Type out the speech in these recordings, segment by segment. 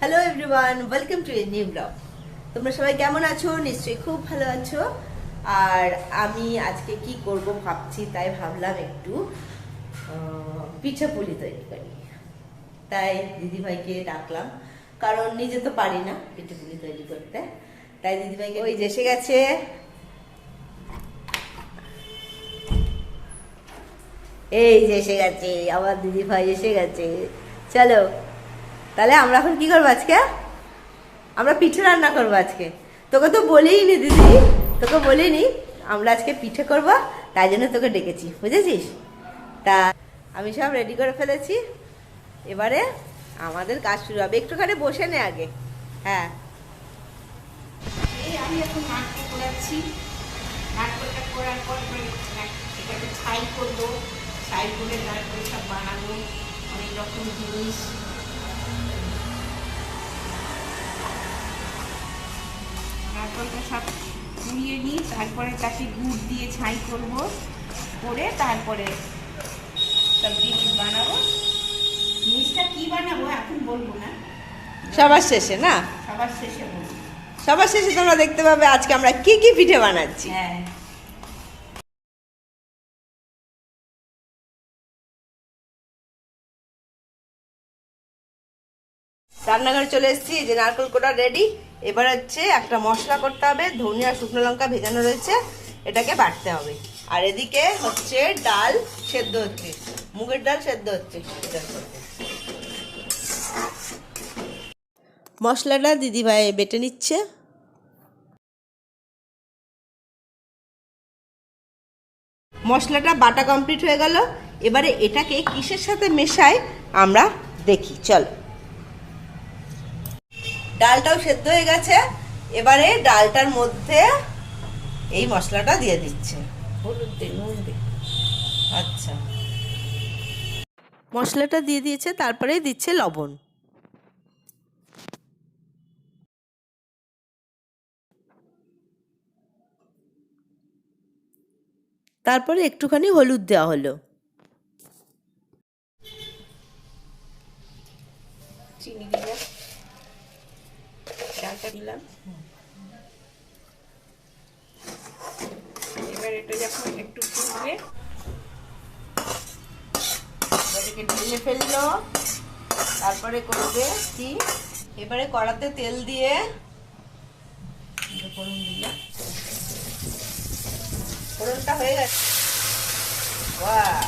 Hello everyone, welcome to a new blog. তোমরা সবাই কেমন আছো? নিশ্চয়ই খুব ভালো আছো। আর আমি আজকে কি করব ভাবছি, তাই ভাবলাম একটু পিঠে পুলি তৈরি করি। তাই দিদিভাইকে ডাকলাম, কারণ নিজে তো পারি না পিঠে পুলি তৈরি করতে। তাই দিদিভাইকে, ওই যে এসে গেছে, এই যে এসে গেছে আমার দিদিভাই, এসে গেছে। চলো তাহলে আমরা এখন কি করবো আজকে? আমরা পিঠে রান্না করবো আজকে। তোকে তো বলেই নি দিদি, তোকে বলিনি আমরা আজকে পিঠে করব, তাই জন্য তোকে ডেকেছি, বুঝেছিস? তা আমি সব রেডি করে ফেলেছি, এবারে আমাদের কাজ শুরু হবে। একটুখানি বসে নে আগে। হ্যাঁ, এই আমি এখন নারকেল কোড়াচ্ছি। নারকেলটা কোড়ার পর এটাকে ছাই করবো। ছাই করে তারপরে সব বানাবো অনেক রকম জিনিস। নারকেলটা সব কুড়িয়ে নিই, তারপরে তাকে গুড় দিয়ে ছাই করবো, করে তারপরে সব জিনিস বানাবো। জিনিসটা কি বানাবো এখন বলবো না, সবার শেষে না, সবার শেষে বলবো। সবার শেষে তোমরা দেখতে পাবে আজকে আমরা কি কি পিঠে বানাচ্ছি। হ্যাঁ, রান্নাঘরে চলে এসেছি, যে নারকেল কোটা রেডি। এবার হচ্ছে একটা মশলা করতে হবে, ধনিয়া শুকনো লঙ্কা ভেজানো রয়েছে, এটাকে বাটতে হবে। আর এদিকে হচ্ছে ডাল সেদ্ধ হচ্ছে, মুগের ডাল সেদ্ধ হচ্ছে। মশলাটা দিদিভাই বেটে নিচ্ছে। মশলাটা বাটা কমপ্লিট হয়ে গেল, এবারে এটাকে কিসের সাথে মেশাই আমরা দেখি, চল। ডালটাও সেদ্ধ হয়ে গেছে, এবারে ডালটার মধ্যে এই মশলাটা দিয়ে দিচ্ছে। হলুদ দে, নুন দে। আচ্ছা, মশলাটা দিয়ে দিয়েছে, তারপরে দিচ্ছে লবণ। তারপরে একটুখানি হলুদ দেওয়া হলো। চিনি দিলাম, ডালটা দিলাম। এবার এটা যখন একটু ফুটবে, এটাকে ঢেলে ফেললো, তারপরে করবে কি, এবারে কড়াতে তেল দিয়ে ফোড়ন দিল। ফোড়নটা হয়ে গেছে, বাহ!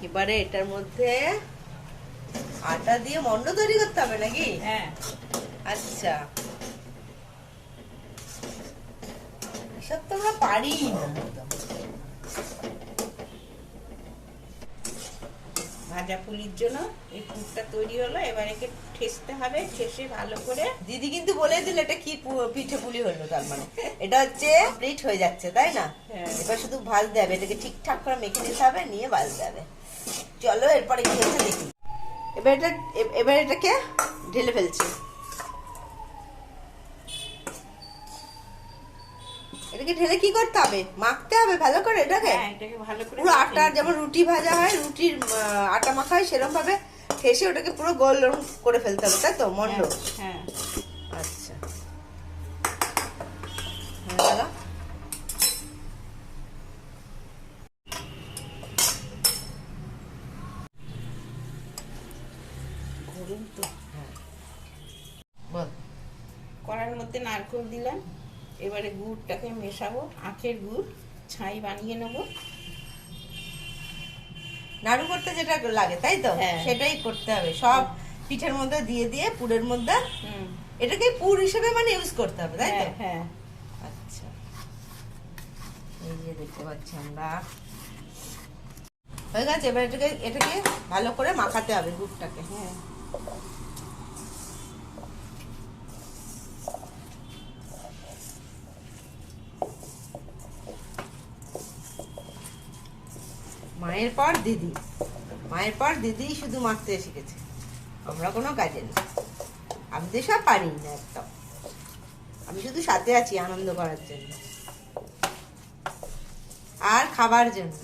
এবারে এটার মধ্যে আটা দিয়ে মন্ড তৈরি করতে হবে নাকি? হ্যাঁ, আচ্ছা, এসব তো আমরা পারি না একদম। ভাজা পুলির জন্য এই পুরটা তৈরি হলো। এবার একে ঠেসতে হবে, ঠেসে ভালো করে। দিদি কিন্তু বলে দিল এটা কি পিঠে পুলি হলো, তার মানে এটা হচ্ছে প্লেট হয়ে যাচ্ছে, তাই না? হ্যাঁ। এবার শুধু ভাজতে হবে, এটাকে ঠিকঠাক করে মেখে নিতে হবে, নিয়ে ভাজতে হবে। চলো এরপরে কি হচ্ছে দেখি। এবার এটাকে ঢেলে ফেলছি। এটাকে ঢেলে কি করতে হবে? মাখতে হবে ভালো করে এটাকে। হ্যাঁ, এটাকে ভালো করে পুরো মেখে আটা, নিতে যেমন হবে। রুটি ভাজা হয়, রুটির আটা মাখা হয়, সেরকম ভাবে ঠেসে ওটাকে পুরো গোল করে ফেলতে হবে, তাই তো? মন্ড। হ্যাঁ, আচ্ছা, হয়ে গেল। ঘুরুন তো। বল। কড়ার মধ্যে নারকেল দিলাম, এবারে গুড়টাকে মেশাবো, আখের গুড় ছাই বানিয়ে নেবো। নাড়ু করতে যেটা লাগে, তাই তো? হ্যাঁ। সেটাই করতে হবে, সব পিঠের মধ্যে দিয়ে দিয়ে পুরের মধ্যে হুম, এটাকে পুর হিসেবে মানে ইউজ করতে হবে, তাই তো? হ্যাঁ, হ্যাঁ। আচ্ছা, এই যে দেখতে পাচ্ছি আমরা, হয়ে গেছে। এবার এটাকে ভালো করে মাখাতে হবে গুড়টাকে। হ্যাঁ, মায়ের পর দিদি, মায়ের পর দিদি শুধু মাখতে শিখেছে, আমরা কোনো কাজে না। আমি তো সব পারি না একদম, আমি শুধু সাথে আছি আনন্দ করার জন্য আর খাবার জন্য।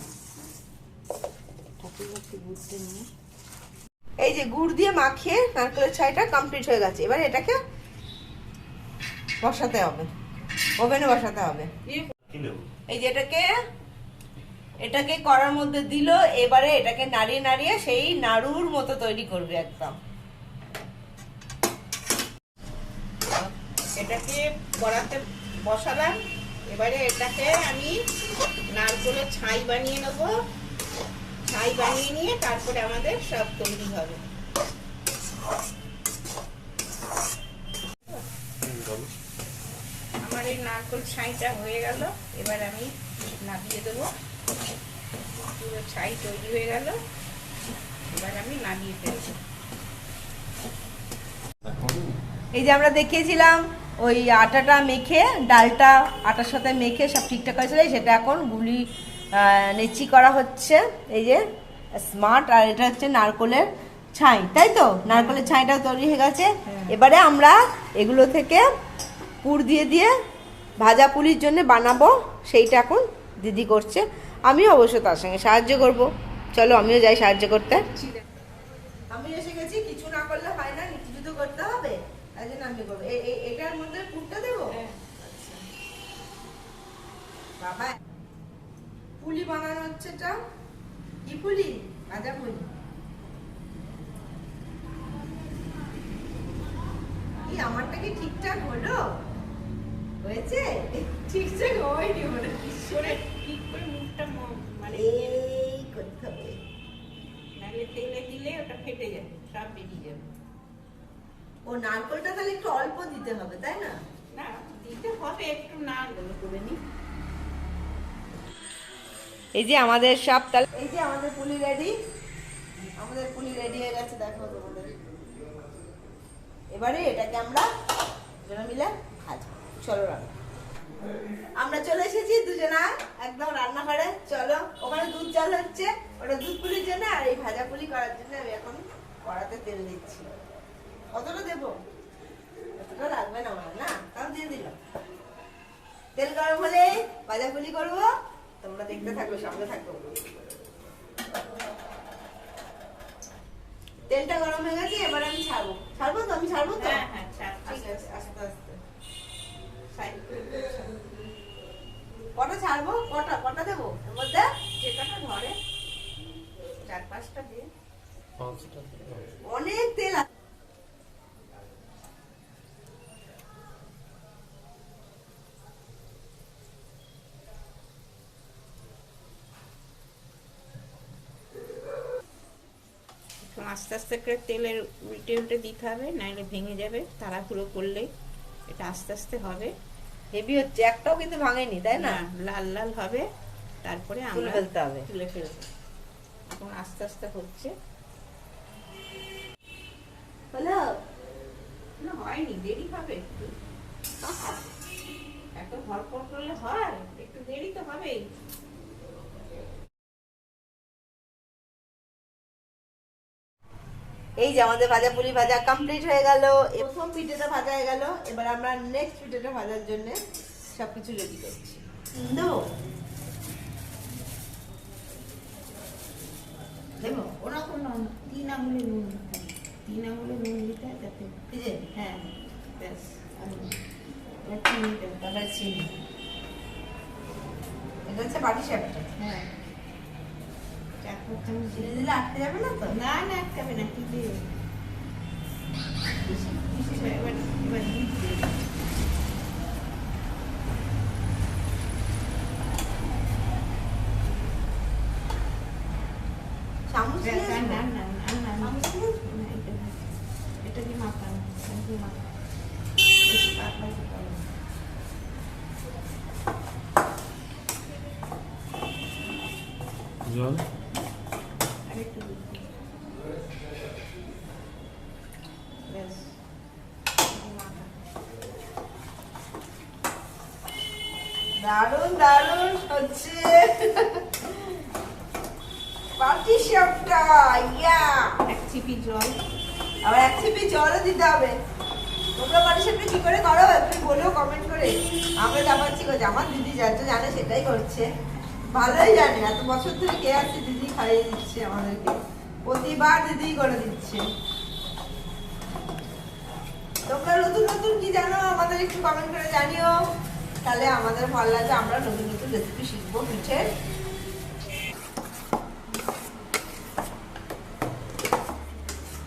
এই যে গুড় দিয়ে মাখিয়ে নারকেলের ছাইটা কমপ্লিট হয়ে গেছে। এবার এটাকে বসাতে হবে, ওভেনে বসাতে হবে। এই যে এটাকে করার মধ্যে দিল, এবারে এটাকে নাড়িয়ে নাড়িয়ে সেই নাড়ুর মতো তৈরি করবে একদম। এটাকে কড়াতে বসালাম, এবারে এটাকে আমি নারকেলের ছাই বানিয়ে নেব। ছাই বানিয়ে নিয়ে তারপরে আমাদের সব তৈরি হবে। আমার এই নারকেল ছাইটা হয়ে গেল, এবার আমি নামিয়ে দেবো। পুরো ছাই তৈরি হয়ে গেল, এবার আমি নামিয়ে ফেলবো। এই যে আমরা দেখিয়েছিলাম ওই আটাটা মেখে, ডালটা আটার সাথে মেখে সব ঠিকঠাক হয়েছিল, সেটা এখন গুলি নেচি করা হচ্ছে। এই যে স্মার্ট, আর এটা হচ্ছে নারকেলের ছাই, তাই তো? নারকেলের ছাইটাও তৈরি হয়ে গেছে। এবারে আমরা এগুলো থেকে পুর দিয়ে দিয়ে ভাজা পুলির জন্য বানাবো, সেইটা এখন দিদি করছে। আমিও অবশ্য তার সঙ্গে সাহায্য করব। চলো আমিও যাই সাহায্য করতে। আমি এসে গেছি, কিছু না করলে হয় না, কিছু তো করতে হবে, তাই জন্য আমি করবো। এটার মধ্যে পুরটা দেবো। বাবা পুলি বানানো হচ্ছে, এটা কি পুলি? ভাজা পুলি। আমারটা কি ঠিকঠাক হলো? হয়েছে? ঠিকঠাক হয়নি মনে ঠিক করে মুখটা মানে এই করতে হবে, নাহলে তেলে দিলে ওটা ফেটে যাবে, সব বেরিয়ে যাবে। ও নারকেলটা তাহলে একটু অল্প দিতে হবে, তাই না? না দিতে হবে একটু, না করে নি। এই যে আমাদের সব, তাহলে এই যে আমাদের পুলি রেডি। আমাদের পুলি রেডি হয়ে গেছে, দেখো তোমাদের। এবারে এটাকে আমরা দুজনে মিলে ভাজবো। চলো রান্না, আমরা চলে এসেছি দুজনা একদম রান্নাঘরে। চলো, ওখানে দুধ জাল হচ্ছে, ওটা দুধ পুলির জন্য, আর এই ভাজা পুলি করার জন্য আমি এখন কড়াতে তেল দিচ্ছি। কতটা দেবো? এতটা লাগবে না আমার, না? তাও দিয়ে দিলাম। তেল গরম হলে ভাজা পুলি করবো, তোমরা দেখতে থাকো, সঙ্গে থাকো। তেলটা গরম হয়ে গেছে, এবার আমি ছাড়বো। ছাড়বো তো? আমি ছাড়বো তো? হ্যাঁ হ্যাঁ, ঠিক আছে, আস্তে আস্তে। সাইড করে কটা ছাড়বো? কটা দেবো এর মধ্যে? যে কটা ধরে 4-5টা দিয়ে। অনেক তেল আছে। আস্তে আস্তে করে তেলের উল্টে উল্টে দিতে হবে, নাহলে ভেঙে যাবে তাড়াহুড়ো করলে। এটা আস্তে আস্তে হবে। হেভি হচ্ছে, একটাও কিন্তু ভাঙেনি, তাই না? লাল লাল হবে, তারপরে তুলে আমরা ফেলতে হবে। তুলে ফেলবো। এখন আস্তে আস্তে হচ্ছে। হলো? না হয়নি, দেরি হবে একটু। এত ভরপুর করলে হয়, একটু দেরি তো হবেই। এই যে আমাদের ভাজা পুলি ভাজা কমপ্লিট হয়ে গেল। প্রথম পিঠেটা ভাজা হয়ে গেল, এবার আমরা নেক্সট পিঠেটা ভাজার জন্য সবকিছু রেডি করছি। দেবো? দেবো? ওরা কোনো 3 আঙুলে নুন দিতে হয়। 3 আঙুলে নুন দিতে হয় যাতে। এই যে, হ্যাঁ ব্যাস। এবার চিনি দেবো, তারপরে চিনি। এটা হচ্ছে বাটি সাপটা। হ্যাঁ, 4-5 চামচ চিনি দিলে আটকে যাবে না তো? না না, আটকাবে না। কি দিয়ে এবার এবার দুধ দিয়ে দিই। চামচ নিয়ে না আসবো? না না না না না, চামচ নিয়ে আসবো? না, এটা দিয়ে মাখানো, এটা দিয়ে মাখানো। বেশি পাতলা করতে হবে না। জল আরেকটু দুধ দিই। ব্যাস, মাখা। দারুণ দারুণ হচ্ছে বাটি সাপটা। ইয়া, এক চিপি জল। আবার এক চিপি জলও দিতে হবে। তোমরা বাটি সাপটা কি করে করো একটু বলো কমেন্ট করে। আমরা যা পাচ্ছি আমার দিদি যা যা জানে সেটাই করছে। ভালোই জানি এত বছর ধরে কে আছে দিদি খাইয়ে দিচ্ছে আমাদেরকে, প্রতিবার দিদি করে দিচ্ছে। তোমরা নতুন নতুন কি জানো আমাদের একটু কমেন্ট করে জানিও, তাহলে আমাদের ভালো লাগে, আমরা নতুন নতুন রেসিপি শিখবো পিঠের।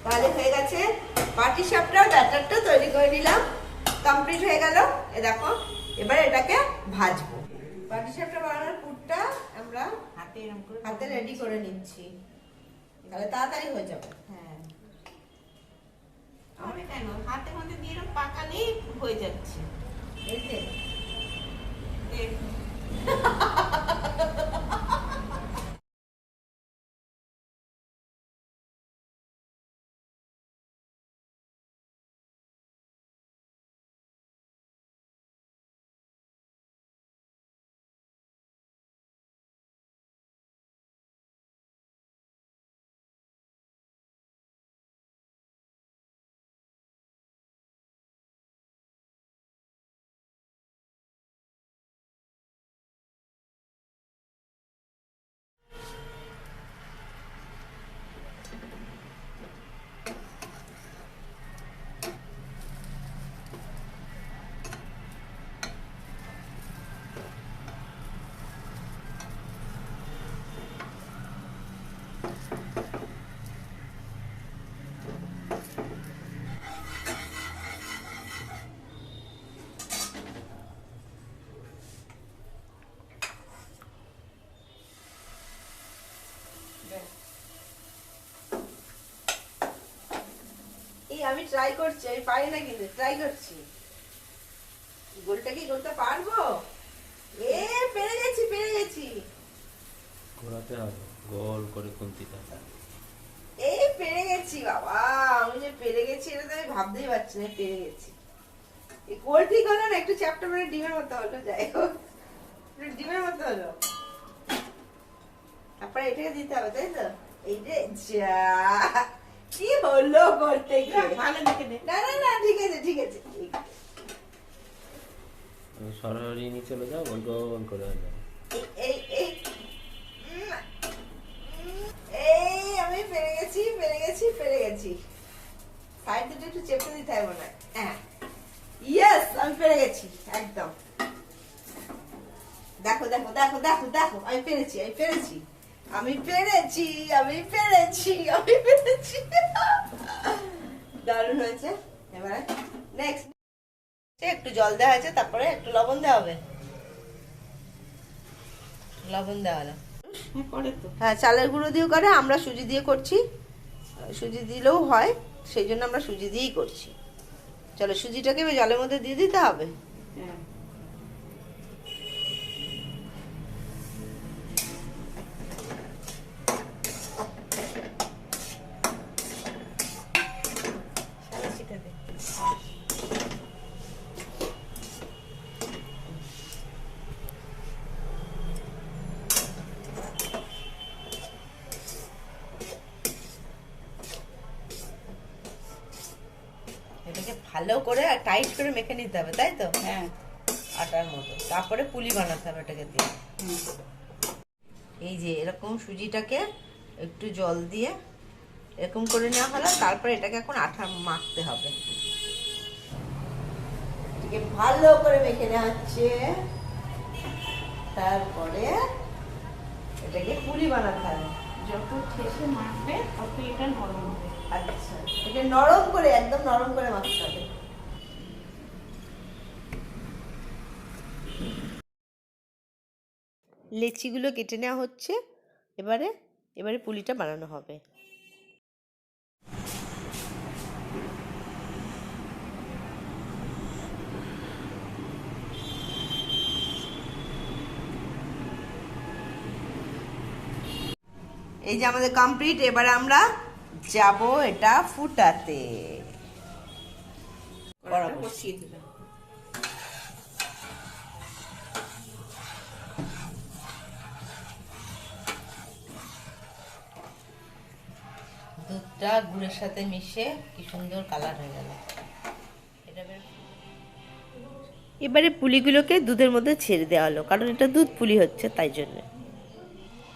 তাহলে হয়ে গেছে পাটিসাপটার ব্যাটারটা তৈরি করে নিলাম, কমপ্লিট হয়ে গেল। এ দেখো এবার এটাকে ভাজবো। পাটিসাপটা বানানোর পুরটা আমরা হাতে রেডি করে নিচ্ছি, তাহলে তাড়াতাড়ি হয়ে যাবে। হ্যাঁ, আমি কেন হাতে মধ্যে দিয়ে এরকম পাকালেই হয়ে যাচ্ছে। এই যে দেখ, এই আমি ট্রাই করছি, আমি পারি না কিন্তু ট্রাই করছি। গোলটা কি করতে পারবো? এ পেরে গেছি, পেরে গেছি। ঘোরাতে হবে গোল করে খুন্তিটা। এই পেরে গেছি বাবা, আমি যে পেরে গেছি এটা তো আমি ভাবতেই পারছি না, পেরে গেছি। এই গোল ঠিক হলো না, একটু চ্যাপ্টা মানে ডিমের মতো হলো, যাই হোক একটু ডিমের মতো হলো। তারপরে এটাকে দিতে হবে তাই তো? এই যে যা কি হলো করতে গিয়ে, ভালো দেখে দে। না না না ঠিক আছে ঠিক আছে ঠিক আছে। সরাসরি নিয়ে চলে যাও, গোল গোল করে হয়ে যাবে। এই এই উম, এই আমি পেরে গেছি পেরে গেছি পেরে গেছি। সাইড দুটো একটু চেপে দিতে হবে না। হ্যাঁ ইয়েস, আমি পেরে গেছি একদম। দেখো দেখো দেখো দেখো দেখো, আমি পেরেছি আমি পেরেছি আমি পেরেছি আমি পেরেছি আমি পেরেছি। দারুণ হয়েছে। এবারে নেক্সট একটু জল দেওয়া হয়েছে, তারপরে একটু লবণ দেওয়া হবে। লবণ দেওয়া হলো। হ্যাঁ, করে তো। হ্যাঁ চালের গুঁড়ো দিয়েও করে, আমরা সুজি দিয়ে করছি, সুজি দিলেও হয়, সেই জন্য আমরা সুজি দিয়েই করছি। চলো সুজিটাকে এবার জলের মধ্যে দিয়ে দিতে হবে। হ্যাঁ, সাদা ছিটা দে। এটাকে ভালো করে আর টাইট করে মেখে নিতে হবে তাই তো, হ্যাঁ, আটার মতো। তারপরে পুলি বানাতে হবে এটাকে দিয়ে। হুম। এই যে এরকম সুজিটাকে একটু জল দিয়ে এরকম করে নেওয়া হলো, তারপরে এটাকে এখন আঠা মাখতে হবে। এটাকে ভালো করে মেখে নেওয়া হচ্ছে, তারপরে এটাকে পুলি বানাতে হবে। যত ঠেসে মাখবে তত এটা নরম হবে। আচ্ছা এটা নরম করে, একদম নরম করে মাখতে হবে। লেচিগুলো কেটে নেওয়া হচ্ছে, এবারে এবারে পুলিটা বানানো হবে। এই যে আমাদের কমপ্লিট, এবারে আমরা যাব এটা ফুটাতে। কড়াটা বসিয়ে দিলাম। দুধটা গুড়ের সাথে মিশে কি সুন্দর কালার হয়ে গেল। এবারে পুলিগুলোকে দুধের মধ্যে ছেড়ে দেওয়া হলো, কারণ এটা দুধ পুলি হচ্ছে তাই জন্য।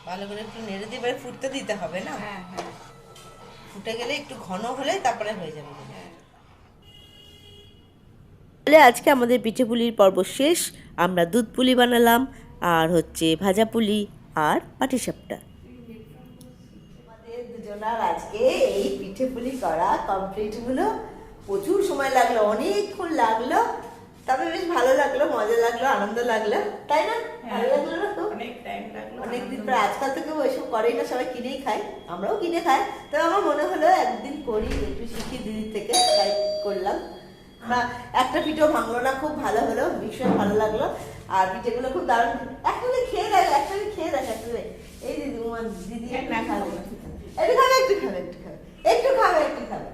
ভালো করে একটু নেড়ে দিয়ে এবারে ফুটতে দিতে হবে না? হ্যাঁ হ্যাঁ ফুটে গেলে একটু ঘন হলে তারপরে হয়ে যাবে। হ্যাঁ। তাহলে আজকে আমাদের পিঠে পুলির পর্ব শেষ। আমরা দুধ পুলি বানালাম, আর হচ্ছে ভাজা পুলি, আর পাটিসাপটা। আমাদের দুজনার আজকে এই পিঠে পুলি করা কমপ্লিট হলো। প্রচুর সময় লাগলো, অনেকক্ষণ লাগলো, তবে বেশ ভালো লাগলো, মজা লাগলো, আনন্দ লাগলো, তাই না? ভালো লাগলো না তো? অনেক টাইম লাগলো। অনেকদিন পর, আজকাল তো কেউ এসব করেই না, সবাই কিনেই খায়, আমরাও কিনে খাই। তবে আমার মনে হলো একদিন করি, একটু শিখি দিদির থেকে, তাই করলাম। একটা পিঠেও ভাঙলো না, খুব ভালো হলো, ভীষণ ভালো লাগলো। আর পিঠেগুলো খুব দারুণ। একটু খেয়ে দেখ, এই দিদি, দিদি না খাবো, একটু খাবে, একটু খাবে, একটু খাবে, একটু খাবে, একটু খাবে।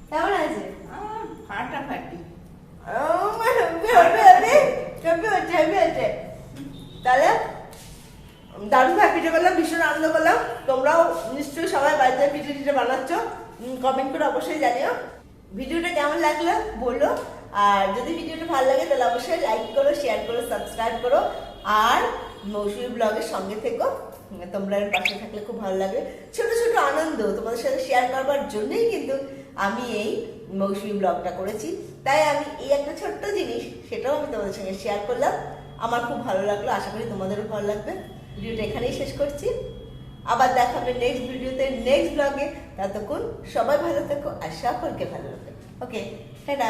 কেমন আছে? ফাটাফাটি। তাহলে দারুণ ভাবে পিঠে করলাম, ভীষণ আনন্দ করলাম। তোমরাও নিশ্চয়ই সবাই বাড়িতে পিঠে টিঠে বানাচ্ছ, কমেন্ট করে অবশ্যই জানিও। ভিডিওটা কেমন লাগলো বলো, আর যদি ভিডিওটা ভালো লাগে তাহলে অবশ্যই লাইক করো, শেয়ার করো, সাবস্ক্রাইব করো, আর মৌসুমী ব্লগের সঙ্গে থেকো। তোমরা এর পাশে থাকলে খুব ভালো লাগবে। ছোট ছোট আনন্দ তোমাদের সাথে শেয়ার করবার জন্যই কিন্তু আমি এই মৌসুমী ব্লগটা করেছি। তাই আমি এই একটা ছোট্ট জিনিস, সেটাও আমি তোমাদের সঙ্গে শেয়ার করলাম। আমার খুব ভালো লাগলো, আশা করি তোমাদেরও ভালো লাগবে। ভিডিওটা এখানেই শেষ করছি, আবার দেখা হবে নেক্সট ভিডিওতে, নেক্সট ব্লগে। ততক্ষণ সবাই ভালো থেকো আর সকলকে ভালো লাগবে। ওকে, টাটা।